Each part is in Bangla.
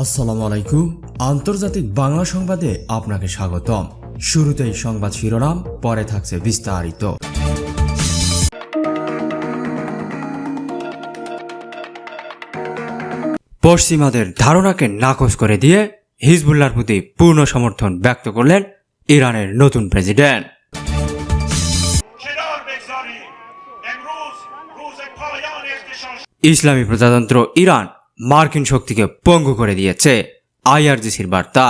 আসসালামু আলাইকুম। আন্তর্জাতিক বাংলা সংবাদে আপনাকে স্বাগতম। শুরুতেই সংবাদ শিরোনাম, পরে থাকছে বিস্তারিত। পশ্চিমাদের ধারণাকে নাকচ করে দিয়ে হিজবুল্লাহর প্রতি পূর্ণ সমর্থন ব্যক্ত করলেন ইরানের নতুন প্রেসিডেন্ট। ইসলামী প্রজাতন্ত্র ইরান মার্কিন শক্তিকে পঙ্গু করে দিয়েছে, আইআরজিসির বার্তা।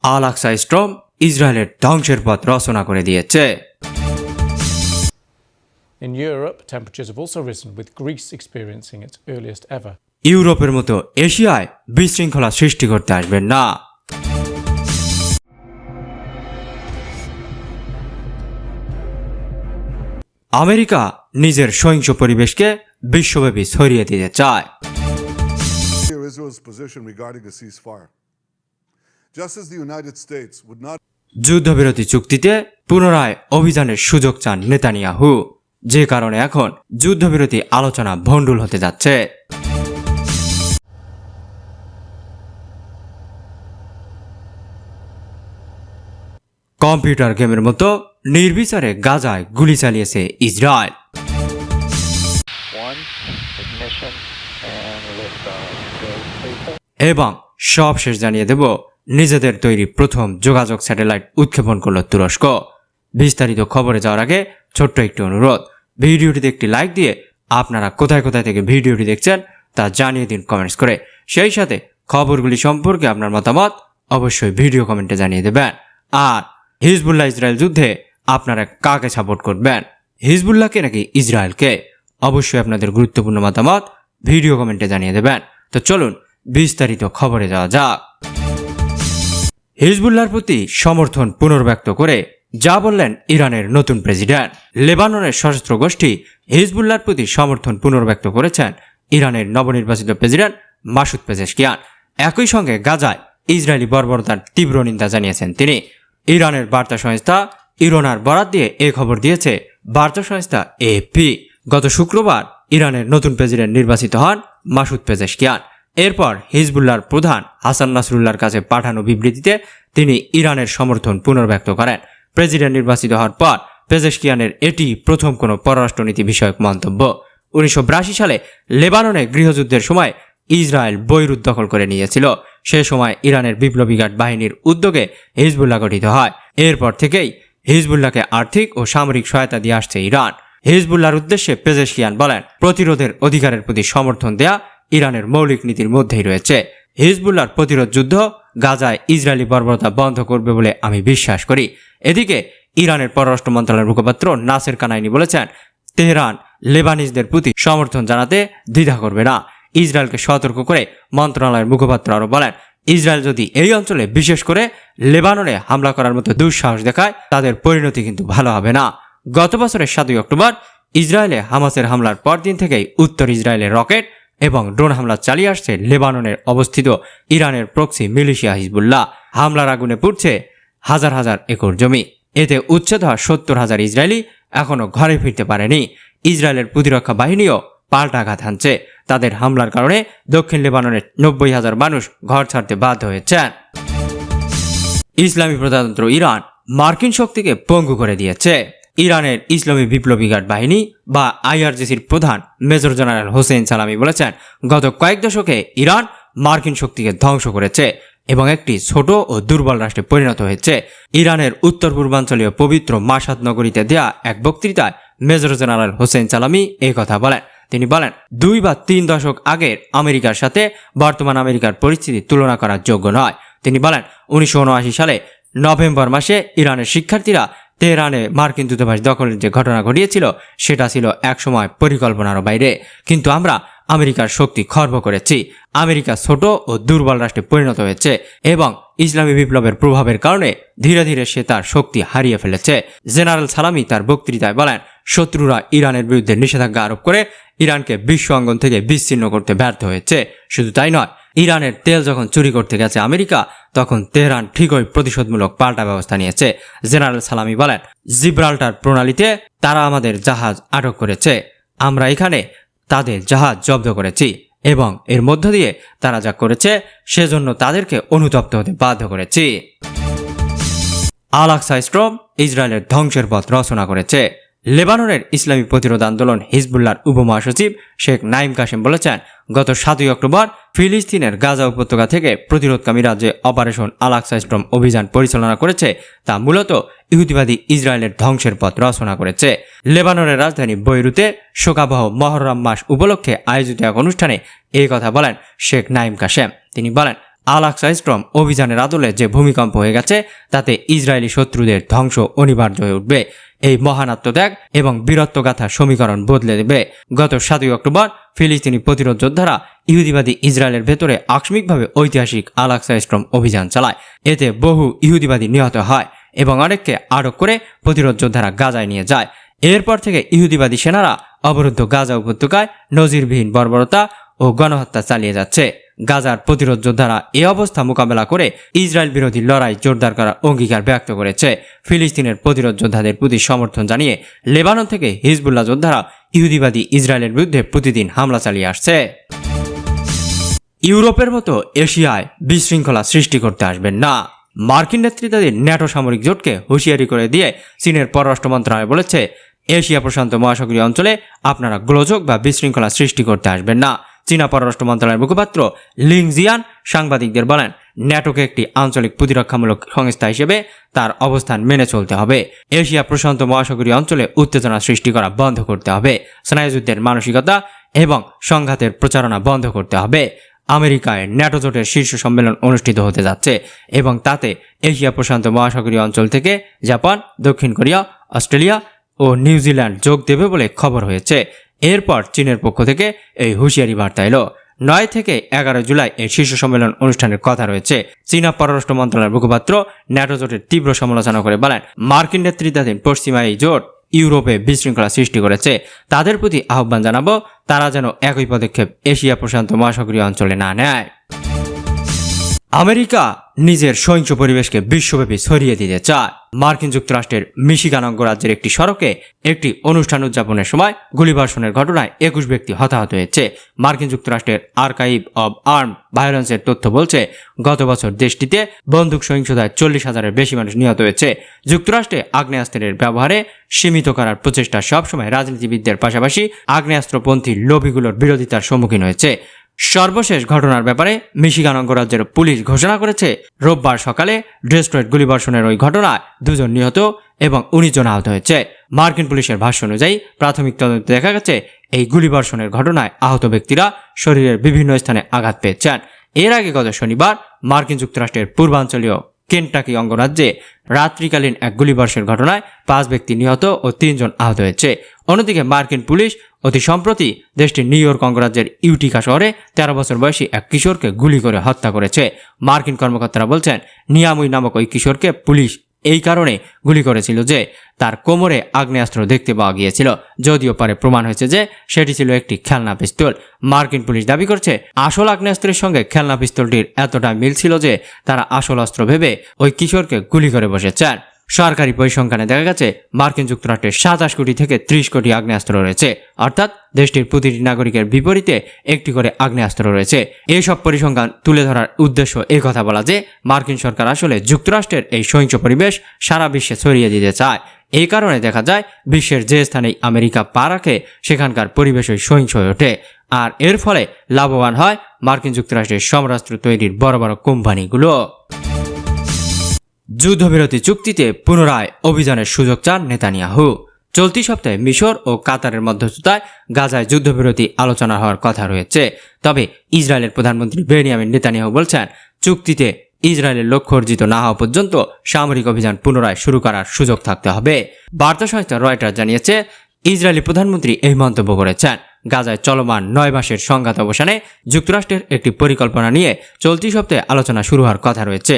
আল আকসা স্ট্রম ইসরায়েলের ধ্বংসের পথ রচনা করে দিয়েছে। In Europe, temperatures have also risen, with Greece experiencing its earliest ever. ইউরোপের মতো এশিয়ায় বিশৃঙ্খলা সৃষ্টি করতে আসবেন না। আমেরিকা নিজের সহিংস পরিবেশকে বিশ্বব্যাপী ছড়িয়ে দিতে চায়। Israel's position regarding a ceasefire. Just as the United States would not যুদ্ধবিরতি চুক্তিতে পুনরায় অভিযানের সুযোগ চান নেতানিয়াহু, যে কারণে এখন যুদ্ধবিরতি আলোচনা ভণ্ডুল হতে যাচ্ছে। কম্পিউটার গেমের মতো নির্বিচারে গাজায় গুলি চালিয়েছে ইসরায়েল। এবং সবশেষ জানিয়ে দেব, নিজেদের তৈরি প্রথম যোগাযোগ স্যাটেলাইট উৎক্ষেপণ করল তুরস্ক। বিস্তারিত খবরে যাওয়ার আগে ছোট্ট একটি অনুরোধ, ভিডিওটিতে একটি লাইক দিয়ে আপনারা কোথায় কোথায় থেকে ভিডিওটি দেখছেন তা জানিয়ে দিন কমেন্টস করে। সেই সাথে খবরগুলি সম্পর্কে আপনার মতামত অবশ্যই ভিডিও কমেন্টে জানিয়ে দেবেন। আর হিজবুল্লাহ ইসরায়েল যুদ্ধে আপনারা কাকে সাপোর্ট করবেন, হিজবুল্লাহকে নাকি ইসরায়েলকে? অবশ্যই আপনাদের গুরুত্বপূর্ণ মতামত ভিডিও কমেন্টে জানিয়ে দেবেন। তো চলুন বিস্তারিত খবরে যাওয়া যাক। হিজবুল্লাহর প্রতি সমর্থন পুনর্ব্যক্ত করে যা বললেন ইরানের নতুন প্রেসিডেন্ট। লেবাননের সশস্ত্র গোষ্ঠী হিজবুল্লাহর প্রতি সমর্থন পুনর্ব্যক্ত করেছেন ইরানের নবনির্বাচিত প্রেসিডেন্ট মাসুদ পেজেশকিয়ান। একই সঙ্গে গাজায় ইসরায়েলি বর্বরতার তীব্র নিন্দা জানিয়েছেন তিনি। ইরানের বার্তা সংস্থা ইরোনার বরাত দিয়ে এ খবর দিয়েছে বার্তা সংস্থা এএফপি। গত শুক্রবার ইরানের নতুন প্রেসিডেন্ট নির্বাচিত হন মাসুদ পেজেশকিয়ান। এরপর হিজবুল্লাহর প্রধান হাসান নাসরুল্লাহর কাছে পাঠানো বিবৃতিতে তিনি ইরানের সমর্থন পুনর্ব্যক্ত করেন। প্রেসিডেন্ট নির্বাচিত হওয়ার পর পেজেশকিয়ানের এটি প্রথম কোনো পররাষ্ট্রনীতি বিষয়ক মন্তব্য। 1982 সালে লেবাননে গৃহযুদ্ধের সময় ইসরায়েল বৈরুত দখল করে নিয়েছিল। সে সময় ইরানের বিপ্লবী গার্ড বাহিনীর উদ্যোগে হিজবুল্লাহ গঠিত হয়। এরপর থেকেই হিজবুল্লাহকে আর্থিক ও সামরিক সহায়তা দিয়ে আসছে ইরান। হিজবুল্লাহর উদ্দেশ্যে পেজেশকিয়ান বলেন, প্রতিরোধের অধিকারের প্রতি সমর্থন দেয়া ইরানের মৌলিক নীতির মধ্যেই রয়েছে। হিজবুল্লাহর প্রতিরোধ যুদ্ধ গাজায় ইসরায়েলি বর্বরতা বন্ধ করবে বলে আমি বিশ্বাস করি। এদিকে ইরানের পররাষ্ট্র মন্ত্রণালয়ের মুখপাত্র নাসের কানাইনি বলেছেন, তেহরান লেবানিজদের প্রতি সমর্থন জানাতে দ্বিধা করবে না। ইসরায়েলকে সতর্ক করে মন্ত্রণালয়ের মুখপাত্র আরও বলেন, ইসরায়েল যদি এই অঞ্চলে বিশেষ করে লেবাননে হামলা করার মতো দুঃসাহস দেখায় তাদের পরিণতি কিন্তু ভালো হবে না। গত বছরের 7 অক্টোবর ইসরায়েলে হামাসের হামলার পরদিন থেকেই উত্তর ইসরায়েলের রকেট এবং ড্রোন হামলা চালিয়ে আসছে লেবাননের অবস্থিত ইরানের প্রক্সি মিলিশিয়া হিজবুল্লাহ। হামলার আগুনে পুড়ছে হাজার হাজার একর জমি। এতে উচ্ছেদ হওয়া 70,000 ইসরায়েলি এখনও ঘরে ফিরতে পারেনি। ইসরায়েলের প্রতিরক্ষা বাহিনীও পাল্টা আঘাত হানছে। তাদের হামলার কারণে দক্ষিণ লেবাননের 90,000 মানুষ ঘর ছাড়তে বাধ্য হয়েছেন। ইসলামী প্রজাতন্ত্র ইরান মার্কিন শক্তিকে পঙ্গু করে দিয়েছে। ইরানের ইসলামী বিপ্লবী গার্ড বাহিনী বা আইআরজিসির প্রধান মেজর জেনারেল হোসেন সালামি বলেছেন, গত কয়েক দশকে ইরান মার্কিন শক্তিকে ধ্বংস করেছে এবং একটি ছোট ও দুর্বল রাষ্ট্রে পরিণত হয়েছে। ইরানের উত্তর পূর্বাঞ্চলীয় পবিত্র মাশহাদ নগরীতে দেয়া এক বক্তৃতায় মেজর জেনারেল হোসেন সালামি এই কথা বলেন। তিনি বলেন, 2 বা 3 দশক আগের আমেরিকার সাথে বর্তমান আমেরিকার পরিস্থিতি তুলনা করার যোগ্য নয়। তিনি বলেন, 1979 সালে নভেম্বর মাসে ইরানের শিক্ষার্থীরা তেহরানে মার্কিন দূতাবাস দখলের যে ঘটনা ঘটিয়েছিল সেটা ছিল একসময় পরিকল্পনারও বাইরে, কিন্তু আমরা আমেরিকার শক্তি খর্ব করেছি। আমেরিকা ছোট ও দুর্বল রাষ্ট্রে পরিণত হয়েছে এবং ইসলামী বিপ্লবের প্রভাবের কারণে ধীরে ধীরে সে তার শক্তি হারিয়ে ফেলেছে। জেনারেল সালামি তার বক্তৃতায় বলেন, শত্রুরা ইরানের বিরুদ্ধে নিষেধাজ্ঞা আরোপ করে ইরানকে বিশ্ব অঙ্গন থেকে বিচ্ছিন্ন করতে ব্যর্থ হয়েছে। শুধু তাই নয়, ইরানের তেল যখন চুরি করতে গেছে আমেরিকা, তখন তেহরান ঠিকই প্রতিশোধমূলক পাল্টা ব্যবস্থা নিয়েছে। জেনারেল সালামি বলেন, জিব্রাল্টার প্রণালীতে তারা আমাদের জাহাজ আটক করেছে। আমরা এখানে তাদের জাহাজ জব্দ করেছি এবং এর মধ্য দিয়ে তারা যা করেছে সেজন্য তাদেরকে অনুতপ্ত হতে বাধ্য করেছি। আল-আকসা স্ট্রম ইসরায়েলের ধ্বংসের পথ রচনা করেছে। লেবাননের ইসলামী প্রতিরোধ আন্দোলন হিজবুল্লাহর উপমহাসচিব শেখ নাইম কাসেম বলেছেন, গত 7 অক্টোবর ফিলিস্তিনের গাজা উপত্যকা থেকে প্রতিরোধকামীরা যে অপারেশন আল-আকসা স্ট্রম অভিযান পরিচালনা করেছে তা মূলত ইহুদিবাদী ইসরায়েলের ধ্বংসের পথ রচনা করেছে। লেবাননের রাজধানী বৈরুতে শোকাবহ মহররম মাস উপলক্ষে আয়োজিত এক অনুষ্ঠানে এই কথা বলেন শেখ নাইম কাসেম। তিনি বলেন, আল-আকসা স্ট্রম অভিযানের আদলে যে ভূমিকম্প হয়ে গেছে তাতে ইসরায়েলি শত্রুদের ধ্বংস অনিবার্য হয়ে উঠবে। এই মহান আত্মত্যাগ এবং বীরত্বগাথা সমীকরণ বদলে দেবে। গত 7 অক্টোবর ফিলিস্তিনি প্রতিরোধ যোদ্ধারা ইহুদিবাদী ইসরায়েলের ভেতরে আকস্মিকভাবে ঐতিহাসিক আল-আকসা স্ট্রম অভিযান চালায়। এতে বহু ইহুদিবাদী নিহত হয় এবং অনেককে আটক করে প্রতিরোধ যোদ্ধারা গাজায় নিয়ে যায়। এরপর থেকে ইহুদিবাদী সেনারা অবরুদ্ধ গাজা উপত্যকায় নজিরবিহীন বর্বরতা ও গণহত্যা চালিয়ে যাচ্ছে। গাজার প্রতিরোধ যোদ্ধারা এ অবস্থা মোকাবেলা করে ইসরায়েল বিরোধী লড়াই জোরদার করার অঙ্গীকার ব্যক্ত করেছে। ফিলিস্তিনের প্রতিরোধ যোদ্ধাদের প্রতি সমর্থন জানিয়ে লেবানন থেকে হিজবুল্লাহ যোদ্ধারা ইহুদিবাদী ইসরায়েলের বিরুদ্ধে প্রতিদিন হামলা চালিয়ে আসছে। ইউরোপের মতো এশিয়ায় বিশৃঙ্খলা সৃষ্টি করতে আসবেন না। মার্কিন নেতৃত্বাধীন ন্যাটো সামরিক জোটকে হুঁশিয়ারি করে দিয়ে চীনের পররাষ্ট্র মন্ত্রণালয় বলেছে, এশিয়া প্রশান্ত মহাসাগরীয় অঞ্চলে আপনারা গোলযোগ বা বিশৃঙ্খলা সৃষ্টি করতে আসবেন না। চীনা পররাষ্ট্র মন্ত্রণালয়ের মুখপাত্র লিং জিয়ান সাংবাদিকদের বলেন, ন্যাটোকে একটি আঞ্চলিক প্রতিরক্ষামূলক সংস্থা হিসেবে তার অবস্থান মেনে চলতে হবে। এশিয়া প্রশান্ত মহাসাগরীয় অঞ্চলে উত্তেজনা সৃষ্টি করা বন্ধ করতে হবে। স্নায়ুযুদ্ধের মানসিকতা এবং সংঘাতের প্রচারণা বন্ধ করতে হবে। আমেরিকায় ন্যাটো জোটের শীর্ষ সম্মেলন অনুষ্ঠিত হতে যাচ্ছে এবং তাতে এশিয়া প্রশান্ত মহাসাগরীয় অঞ্চল থেকে জাপান, দক্ষিণ কোরিয়া, অস্ট্রেলিয়া ও নিউজিল্যান্ড যোগ দেবে বলে খবর হয়েছে। এরপর চীনের পক্ষ থেকে এই হুঁশিয়ারি বার্তা এলো। 9 থেকে 11 জুলাই এই শীর্ষ সম্মেলন অনুষ্ঠানের কথা রয়েছে। চীনা পররাষ্ট্র মন্ত্রণালয়ের মুখপাত্র ন্যাটো জোটের তীব্র সমালোচনা করে বলেন, মার্কিন নেতৃত্বাধীন পশ্চিমা এই জোট ইউরোপে বিশৃঙ্খলা সৃষ্টি করেছে। তাদের প্রতি আহ্বান জানাবো তারা যেন একই পদক্ষেপ এশিয়া প্রশান্ত মহাসাগরীয় অঞ্চলে না নেয়। আমেরিকা নিজের সহিংস পরিবেশকে বিশ্বব্যাপী ছড়িয়ে দিতে চায়। মার্কিন যুক্তরাষ্ট্রের মিশিগান অঙ্গরাজ্যের একটি সড়কে একটি অনুষ্ঠান উদযাপনের সময় গুলিবর্ষণের ঘটনায় 21 ব্যক্তি হতাহত হয়েছে। মার্কিন যুক্তরাষ্ট্রের আর্কাইভ অব আর্ম ভায়োলেন্সের তথ্য বলছে, গত বছর দেশটিতে বন্দুক সহিংসতায় 40,000-এর বেশি মানুষ নিহত হয়েছে। যুক্তরাষ্ট্রে আগ্নেয়াস্ত্রের ব্যবহারে সীমিত করার প্রচেষ্টা সবসময় রাজনীতিবিদদের পাশাপাশি আগ্নেয়াস্ত্রপন্থী লবিগুলোর বিরোধিতার সম্মুখীন হয়েছে। সর্বশেষ ঘটনার ব্যাপারে মিশিগান অঙ্গরাজ্যের পুলিশ ঘোষণা করেছে, রোববার সকালে ডেস্ট্রয়েড গুলিবর্ষণের ওই ঘটনায় 2 জন নিহত এবং 19 জন আহত হয়েছে। মার্কিন পুলিশের ভাষ্য অনুযায়ী প্রাথমিক তদন্তে দেখা গেছে এই গুলিবর্ষণের ঘটনায় আহত ব্যক্তিরা শরীরের বিভিন্ন স্থানে আঘাত পেয়েছেন। এর আগে গত শনিবার মার্কিন যুক্তরাষ্ট্রের পূর্বাঞ্চলীয় কেন্টাকি অঙ্গরাজ্যে রাত্রিকালীন এক গুলিবর্ষণের ঘটনায় 5 ব্যক্তি নিহত ও 3 জন আহত হয়েছে। অন্যদিকে মার্কিন পুলিশ অতি সম্প্রতি দেশটির নিউ ইয়র্ক অঙ্গরাজ্যের ইউটিকা শহরে 13 বছর বয়সী এক কিশোরকে গুলি করে হত্যা করেছে। মার্কিন কর্মকর্তারা বলছেন, নিয়ামুই নামক ওই কিশোরকে পুলিশ এই কারণে গুলি করেছিল যে তার কোমরে আগ্নেয়াস্ত্র দেখতে পাওয়া গিয়েছিল, যদিও পরে প্রমাণ হয়েছে যে সেটি ছিল একটি খেলনা পিস্তল। মার্কিন পুলিশ দাবি করছে, আসল আগ্নেয়াস্ত্রের সঙ্গে খেলনা পিস্তলটির এতটা মিল ছিল যে তারা আসল অস্ত্র ভেবে ওই কিশোরকে গুলি করে বসেছেন। সরকারি পরিসংখ্যানে দেখা গেছে মার্কিন যুক্তরাষ্ট্রের 27 কোটি থেকে 30 কোটি আগ্নেয়াস্ত্র রয়েছে, অর্থাৎ দেশটির প্রতিটি নাগরিকের বিপরীতে একটি করে আগ্নেয়াস্ত্র রয়েছে। এইসব পরিসংখ্যান তুলে ধরার উদ্দেশ্য এই কথা বলা যে মার্কিন সরকার আসলে যুক্তরাষ্ট্রের এই সহিংস পরিবেশ সারা বিশ্বে ছড়িয়ে দিতে চায়। এই কারণে দেখা যায় বিশ্বের যে স্থানেই আমেরিকা পা রাখে সেখানকার পরিবেশই সহিংস হয়ে ওঠে, আর এর ফলে লাভবান হয় মার্কিন যুক্তরাষ্ট্রের সমরাস্ত্র তৈরির বড় বড় কোম্পানিগুলো। যুদ্ধবিরতি চুক্তিতে পুনরায় অভিযানের সুযোগ চান নেতানিয়াহু। চলতি সপ্তাহে মিশর ও কাতারের মধ্যস্থতায় গাজায় যুদ্ধবিরতি আলোচনা হওয়ার কথা রয়েছে। তবে ইসরায়েলের প্রধানমন্ত্রী বেনিয়ামিন নেতানিয়াহু বলছেন, চুক্তিতে ইসরায়েলের লক্ষ্য অর্জিত না হওয়া পর্যন্ত সামরিক অভিযান পুনরায় শুরু করার সুযোগ থাকতে হবে। বার্তা সংস্থা রয়টার্স জানিয়েছে, ইসরায়েলি প্রধানমন্ত্রী এই মন্তব্য করেছেন। গাজায় চলমান 9 মাসের সংঘাত অবসানে যুক্তরাষ্ট্রের একটি পরিকল্পনা নিয়ে চলতি সপ্তাহে আলোচনা শুরু হওয়ার কথা রয়েছে।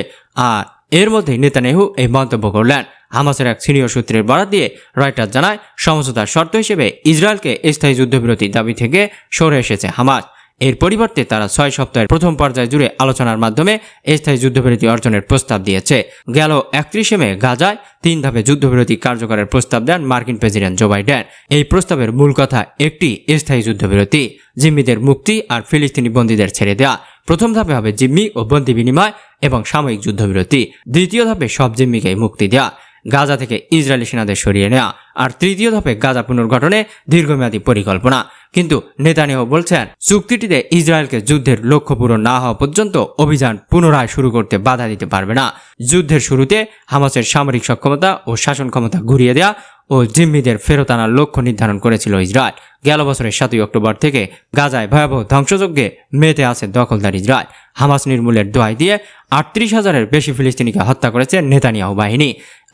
আর এর মধ্যে নেতানিয়াহু এই মন্তব্য করলেন। হামাসের এক সিনিয়র সূত্রের বরাত দিয়ে রয়টার্স জানায়, সমঝোতার শর্ত হিসেবে ইসরায়েলকে স্থায়ী যুদ্ধবিরতির দাবি থেকে সরে এসেছে হামাস। এর পরিবর্তে তারা 6 সপ্তাহের প্রথম পর্যায় জুড়ে আলোচনার মাধ্যমে স্থায়ী যুদ্ধবিরতি অর্জনের প্রস্তাব দিয়েছে। গেল 31 মে গাজায় 3 ধাপে যুদ্ধবিরতি কার্যকরের প্রস্তাব দেন মার্কিন প্রেসিডেন্ট জো বাইডেন। এই প্রস্তাবের মূল কথা একটি স্থায়ী যুদ্ধবিরতি, জিম্মিদের মুক্তি আর ফিলিস্তিনি বন্দীদের ছেড়ে দেওয়া। প্রথম ধাপে হবে জিম্মি ও বন্দী বিনিময় এবং সাময়িক যুদ্ধবিরতি। দ্বিতীয় ধাপে সব জিম্মিকে মুক্তি দেওয়া, গাজা থেকে ইসরায়েলি সেনাদের সরিয়ে নেওয়া। আর তৃতীয় ধাপে গাজা পুনর্গঠনে দীর্ঘমেয়াদী পরিকল্পনা। কিন্তু নেতানিয়াহু বলছেন চুক্তিটিতে ইসরায়েলকে যুদ্ধের লক্ষ্য পূরণ না হওয়া পর্যন্ত অভিযান পুনরায় শুরু করতে বাধা দিতে পারবে না। যুদ্ধের শুরুতে হামাসের সামরিক সক্ষমতা ও শাসন ক্ষমতা ঘুরিয়ে দেওয়া ও জিম্মিদের ফেরত আনার লক্ষ্য নির্ধারণ করেছিল ইসরায়েল। গেল বছরের 7 অক্টোবর থেকে গাজায় ভয়াবহ ধ্বংসযজ্ঞে মেতে আছে দখলদার ইসরায়েল। হামাস নির্মূলের দোহাই দিয়ে 38,000-এর বেশি ফিলিস্তিনিকে হত্যা করেছে নেতানিয়াহু বাহিনী।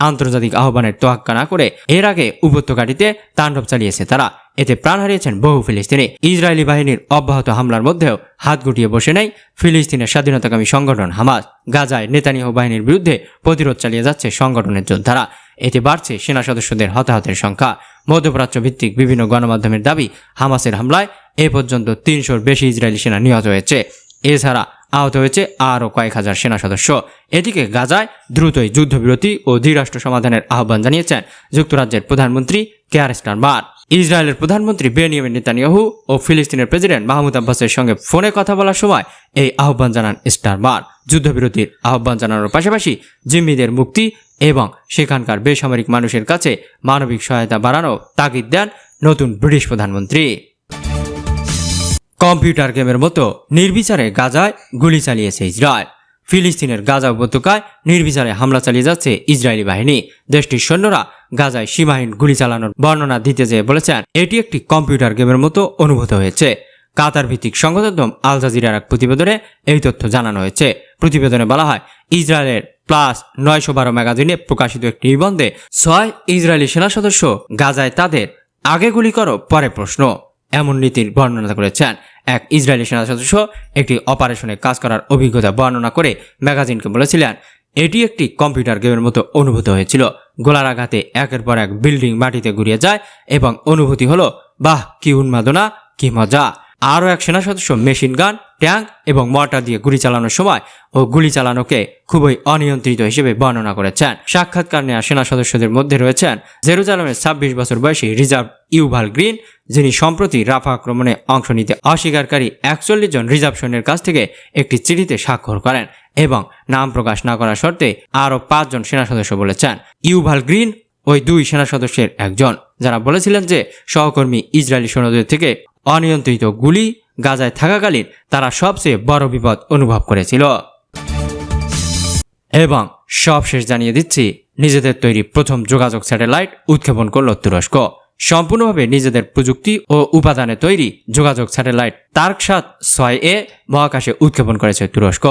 আন্তর্জাতিক আহ্বানের তোয়াক্কা না করে এর আগে উপত্যকাটিতে তাণ্ডব চালিয়েছে তারা। এতে প্রাণ হারিয়েছেন বহু ফিলিস্তিনি। ইসরায়েলি বাহিনীর অব্যাহত হামলার মধ্যেও হাত গুটিয়ে বসে নেই ফিলিস্তিনের স্বাধীনতাকামী সংগঠন হামাস। গাজায় নেতানিয়াহু বাহিনীর বিরুদ্ধে প্রতিরোধ চালিয়ে যাচ্ছে সংগঠনের যোদ্ধারা। এতে বাড়ছে সেনা সদস্যদের হতাহতের সংখ্যা। মধ্যপ্রাচ্য ভিত্তিক বিভিন্ন গণমাধ্যমের দাবি, হামাসের হামলায় এ পর্যন্ত 300-র বেশি ইসরায়েলি সেনা নিহত হয়েছে। এছাড়া আহত হয়েছে আরও কয়েক হাজার সেনা সদস্য। এদিকে গাজায় দ্রুতই যুদ্ধবিরতি ও দ্বিরাষ্ট্র সমাধানের আহ্বান জানিয়েছেন যুক্তরাজ্যের প্রধানমন্ত্রী কেয়ার স্টারমার। ইসরায়েলের প্রধানমন্ত্রী বেনিয়ামিন নেতানিয়াহু ও ফিলিস্তিনের প্রেসিডেন্ট মাহমুদ আব্বাসের সঙ্গে ফোনে কথা বলার সময় এই আহ্বান জানান স্টারমার। যুদ্ধবিরতির আহ্বান জানানোর পাশাপাশি জিম্মিদের মুক্তি এবং সেখানকার বেসামরিক মানুষের কাছে মানবিক সহায়তা বাড়ানো তাগিদ দেন নতুন ব্রিটিশ প্রধানমন্ত্রী। কম্পিউটার গেমের মতো নির্বিচারে গাজায় গুলি চালিয়েছে ইসরায়েল। ফিলিস্তিনের গাজা উপত্যকায় নির্বিচারে হামলা চালিয়ে যাচ্ছে ইসরায়েলি বাহিনী। দেশটির সৈন্যরা গাজায় সীমাহীন গুলি চালানোর বর্ণনা দিতে যেয়ে বলেছেন এটি একটি কম্পিউটার গেমের মতো অনুভূত হয়েছে। কাতার ভিত্তিক সংবাদমাধ্যম আল জাজিরার এক প্রতিবেদনে এই তথ্য জানানো হয়েছে। প্রতিবেদনে বলা হয়, ইসরায়েলের +912 ম্যাগাজিনে প্রকাশিত একটি নিবন্ধে 6 ইসরায়েলি সেনা সদস্য গাজায় তাদের আগে গুলি করো পরে প্রশ্ন এমন নীতির বর্ণনা করেছেন। এক ইসরায়েলি সেনা সদস্য একটি অপারেশনে কাজ করার অভিজ্ঞতা বর্ণনা করে ম্যাগাজিনকে বলেছিলেন এটি একটি কম্পিউটার গেমের মতো অনুভূত হয়েছিল। গোলার আঘাতে একের পর এক বিল্ডিং মাটিতে ঘুরিয়ে যায় এবং অনুভূতি হলো বাহ কি উন্মাদনা, কি মজা। আরও এক সেনা সদস্য মেশিন গান, ট্যাঙ্ক এবং মর্টার দিয়ে গুলি চালানোর সময় ও গুলি চালানোকে খুবই অনিয়ন্ত্রিত হিসেবে বর্ণনা করেছেন। সাক্ষাৎকার নেওয়া সেনা সদস্যদের মধ্যে রয়েছেন জেরুজালেমের 26 বছর বয়সী রিজার্ভ ইউভাল গ্রিন, যিনি সম্প্রতি রাফা আক্রমণে অংশ নিতে অস্বীকারী 41 জন রিজার্ভ সৈন্যের কাছ থেকে একটি চিঠিতে স্বাক্ষর করেন এবং নাম প্রকাশ না করার শর্তে আরও 5 জন সেনা সদস্য বলেছেন। ইউভাল গ্রিন ওই 2 সেনা সদস্যের একজন, যারা বলেছিলেন যে সহকর্মী ইসরায়েলি সৈন্যদের থেকে অনিয়ন্ত্রিত গুলি গাজায় থাকাকালীন তারা সবচেয়ে বড় বিপদ অনুভব করেছিল। এবং সবশেষ জানিয়ে দিচ্ছি, নিজেদের তৈরি প্রথম যোগাযোগ স্যাটেলাইট উৎক্ষেপণ করল তুরস্ক। সম্পূর্ণভাবে নিজেদের প্রযুক্তি ও উপাদানে তৈরি যোগাযোগ স্যাটেলাইট তার্কসাত 6A মহাকাশে উৎক্ষেপণ করেছে তুরস্ক।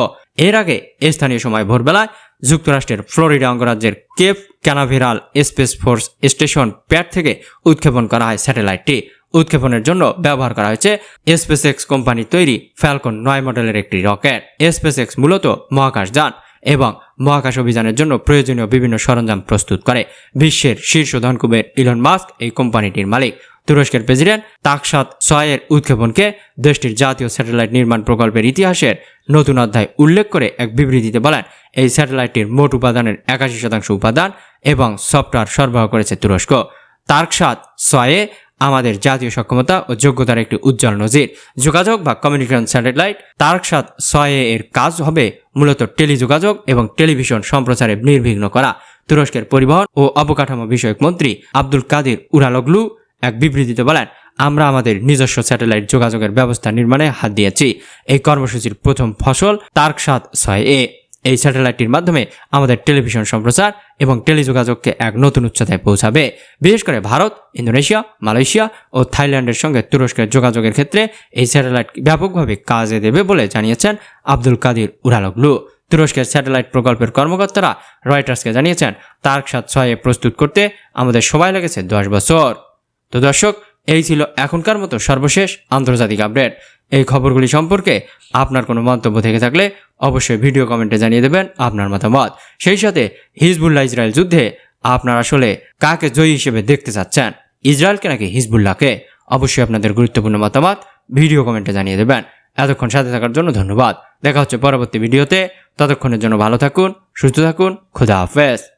এর আগে স্থানীয় সময় ভোরবেলায় যুক্তরাষ্ট্রের ফ্লোরিডা অঙ্গরাজ্যের Cape Canaveral Space Force Station pad থেকে উৎক্ষেপণ করা হয় স্যাটেলাইটটি। উৎক্ষেপণের জন্য ব্যবহার করা হয়েছে স্পেসএক্স কোম্পানির তৈরি ফ্যালকন 9 মডেলের একটি রকেট। স্পেসএক্স মূলত মহাকাশযান এবং মহাকাশ অভিযানের জন্য প্রয়োজনীয় বিভিন্ন সরঞ্জাম প্রস্তুত করে। বিশ্বের শীর্ষ ধনকুবের ইলন মাস্ক এই কোম্পানিটির মালিক। তুরস্কের প্রেসিডেন্ট তাকসাত 6-এর উৎক্ষেপণকে দেশটির জাতীয় স্যাটেলাইট নির্মাণ প্রকল্পের ইতিহাসের নতুন অধ্যায় উল্লেখ করে এক বিবৃতিতে বলেন, এই স্যাটেলাইটটির মোট উপাদানের 81% উপাদান এবং সফটওয়্যার সরবরাহ করেছে তুরস্ক। তার্কসাত 6A আমাদের জাতীয় সক্ষমতা ও যোগ্যতার একটি উজ্জ্বল নজির। যোগাযোগ বা কমিউনিকেশন স্যাটেলাইট তার্কসাত 6A এর কাজ হবে মূলত টেলিযোগাযোগ এবং টেলিভিশন সম্প্রচারে নির্বিঘ্ন করা। তুরস্কের পরিবহন ও অবকাঠামো বিষয়ক মন্ত্রী আব্দুল কাদির উরালগলু এক বিবৃতিতে বলেন, আমরা আমাদের নিজস্ব স্যাটেলাইট যোগাযোগের ব্যবস্থা নির্মাণে হাত দিয়েছি। এই কর্মসূচির প্রথম ফসল তার্কসাত 6A। এই স্যাটেলাইটটির মাধ্যমে আমাদের টেলিভিশন সম্প্রচার এবং টেলিযোগাযোগকে এক নতুন উচ্চতায় পৌঁছাবে। বিশেষ করে ভারত, ইন্দোনেশিয়া, মালয়েশিয়া ও থাইল্যান্ডের সঙ্গে তুরস্কের যোগাযোগের ক্ষেত্রে এই স্যাটেলাইট ব্যাপকভাবে কাজে দেবে বলে জানিয়েছেন আব্দুল কাদির উরালগলু। তুরস্কের স্যাটেলাইট প্রকল্পের কর্মকর্তারা রয়টার্সকে জানিয়েছেন, তার্কসাত 6A প্রস্তুত করতে আমাদের সময় লেগেছে 10 বছর। তো দর্শক, এই ছিল এখনকার মতো সর্বশেষ আন্তর্জাতিক আপডেট। এই খবরগুলি সম্পর্কে আপনার কোনো মন্তব্য থেকে থাকলে অবশ্যই ভিডিও কমেন্টে জানিয়ে দেবেন আপনার মতামত। সেই সাথে হিজবুল্লাহ ইসরায়েল যুদ্ধে আপনারা আসলে কাকে জয়ী হিসেবে দেখতে চাচ্ছেন, ইসরায়েলকে নাকি হিজবুল্লাহকে? অবশ্যই আপনাদের গুরুত্বপূর্ণ মতামত ভিডিও কমেন্টে জানিয়ে দেবেন। এতক্ষণ সাথে থাকার জন্য ধন্যবাদ। দেখা হচ্ছে পরবর্তী ভিডিওতে। ততক্ষণের জন্য ভালো থাকুন, সুস্থ থাকুন। খোদা হাফেজ।